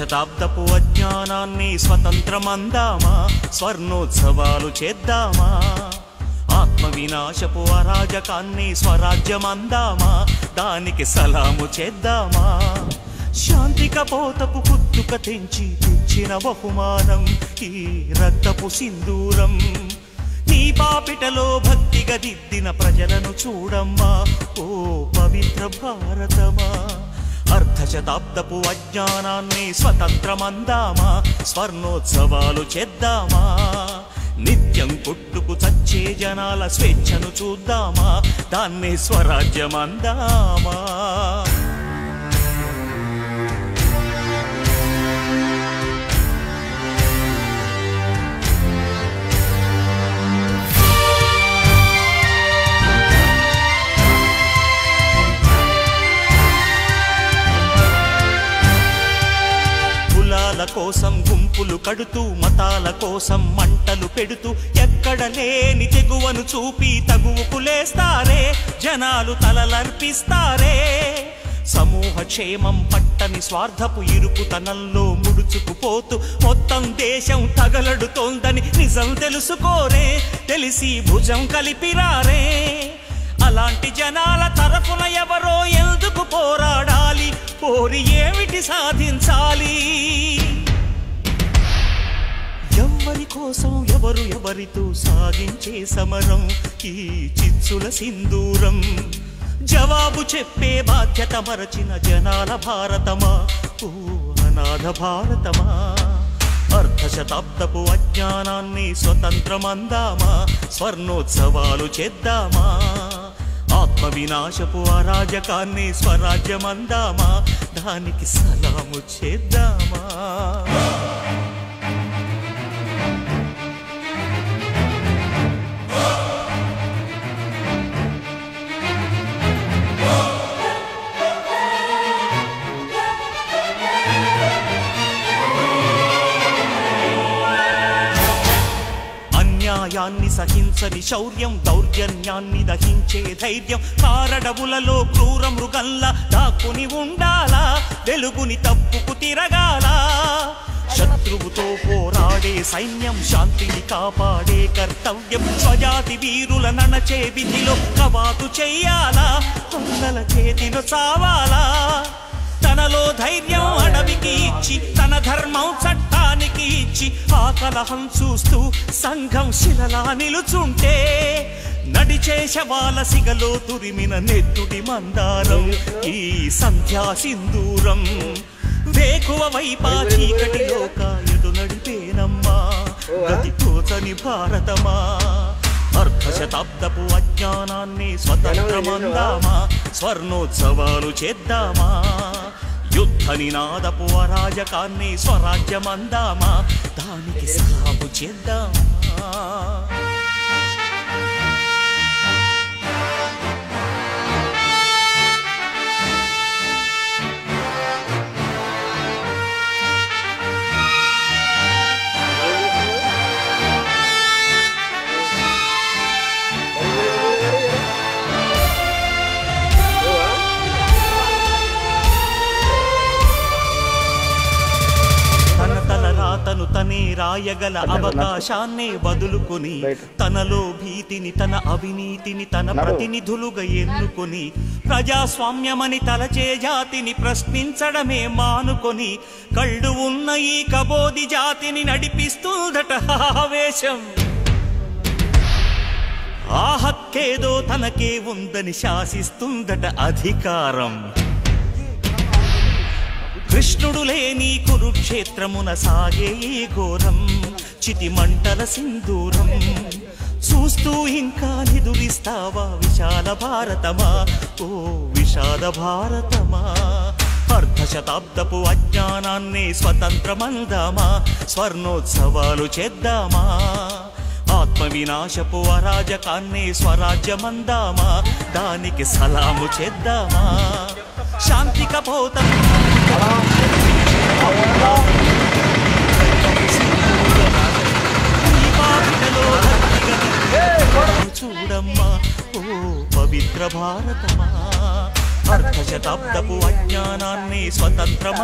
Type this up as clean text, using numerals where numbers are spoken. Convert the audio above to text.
శతాబ్దపు అజ్ఞానాన్ని స్వతంత్రమందామా, స్వర్ణోత్సవాలు చేద్దామా. ఆత్మ వినాశపు అరాజకాన్ని స్వరాజ్యమందామా, దానికి సలాము చేద్దామా. శాంతి కపోతపు కుత్తుక తెంచి తెచ్చిన బహుమానం ఈ రక్తపు సింధూరం. నీ పాపిటలో భక్తిగా దిద్దిన ప్రజలను చూడమ్మా, ఓ పవిత్ర భారతమా. అర్ధశతాబ్దపు అజ్ఞానాన్ని స్వతంత్రమందామా, స్వర్ణోత్సవాలు చేద్దామా. నిత్యం కొట్టుకు చచ్చే జనాల స్వేచ్ఛను చూద్దామా, దాన్ని స్వరాజ్యమందామా. కోసం గుంపులు కడుతూ, మతాల కోసం మంటలు పెడుతూ, ఎక్కడ లేని తెగువను చూపి తగువుకు లేస్తారే, జనాలు తలలర్పిస్తారే. సమూహ క్షేమం పట్టని స్వార్థపు ఇరుకుతనంలో ముడుచుకుపోతూ మొత్తం దేశం తగలడుతోందని నిజం తెలుసుకోరే, తెలిసి భుజం కలిపిరారే. అలాంటి జనాల తరఫున ఎవరో ఎందుకు పోరాడాలి, పోరి ఏమిటి సాధించాలి. ఎవరి కోసం ఎవరు ఎవరితో సాగించే సమరం ఈ చిచ్చుల సింధూరం. జవాబు చెప్పే బాధ్యత మరచిన జనాల భారతమా, ఓ అనాథ భారతమా. అర్ధశతాబ్దపు అజ్ఞానాన్ని స్వతంత్రమందామా, స్వర్ణోత్సవాలు చేద్దామా. ఆత్మ వినాశపు అరాజకాన్ని స్వరాజ్యమందామా, దానికి సలాము చేద్దామా. అన్యాయాన్ని సహించని శౌర్యం, దౌర్జన్యాన్ని దహించే ధైర్యం, కారడవులలో క్రూర మృగంలా దాక్కుని ఉండాలా, వెలుగుని తప్పుకు తిరగాల. శత్రువుతో పోరాడే సైన్యం, శాంతిని కాపాడే కర్తవ్యం, స్వజాతి వీరుల ననచే విధిలో కవాతు చెయ్యాలా, దొంగల చేతిలో చావాలా. తనలో ధైర్యం అడవికి ఇచ్చి, తన ధర్మం చట్టానికి ఇచ్చి, ఆ కలహం చూస్తూ సంఘం శిలలా నిలుచుంటే, నడిచే శవాల సిగలో తురిమిన నెత్తుడి మందారం ఈ సంధ్యా సింధూరం. వేకువ వైపా చీకటిలో కాయదు నడిపేనమ్మా, గతి తోచని భారతమా. అర్ధశతాబ్దపు అజ్ఞానాన్ని స్వతంత్రమందామా, స్వర్ణోత్సవాలు చేద్దామా. యుద్ధ నినాదపు అరాజకాన్ని స్వరాజ్యమందామా, దానికి సలాము చేద్దామా. తను తనే రాయగల అవకాశాన్నే వదులుకొని, తనలో భీతిని తన అవినీతిని తన ప్రతినిధులుగా ఎన్నుకొని, ప్రజాస్వామ్యమని తలచే జాతిని ప్రశ్నించడమే మానుకొని, కళ్ళు ఉన్న ఈ కబోది జాతిని నడిపిస్తుందట ఆవేశం. ఆ హక్కేదో తనకే ఉందని శాసిస్తుందట అధికారం. కృష్ణుడు లేని కురుక్షేత్రమున సాగే ఈ ఘోరం, చితి మంటల సింధూరం. చూస్తూ ఇంకా నిదురిస్తావా విశాల భారతమా, ఓ విషాద భారతమా. అర్ధశతాబ్దపు అజ్ఞానాన్ని స్వతంత్రమందామా, స్వర్ణోత్సవాలు చేద్దామా. ఆత్మ వినాశపు అరాజకాన్ని స్వరాజ్యమందామా, దానికి సలాము చేద్దామా. శాంతి కపోతం చూడమ్మా, ఓ పవిత్ర భారతమా. అర్ధశతాబ్దపు అజ్ఞానాన్ని స్వతంత్రమ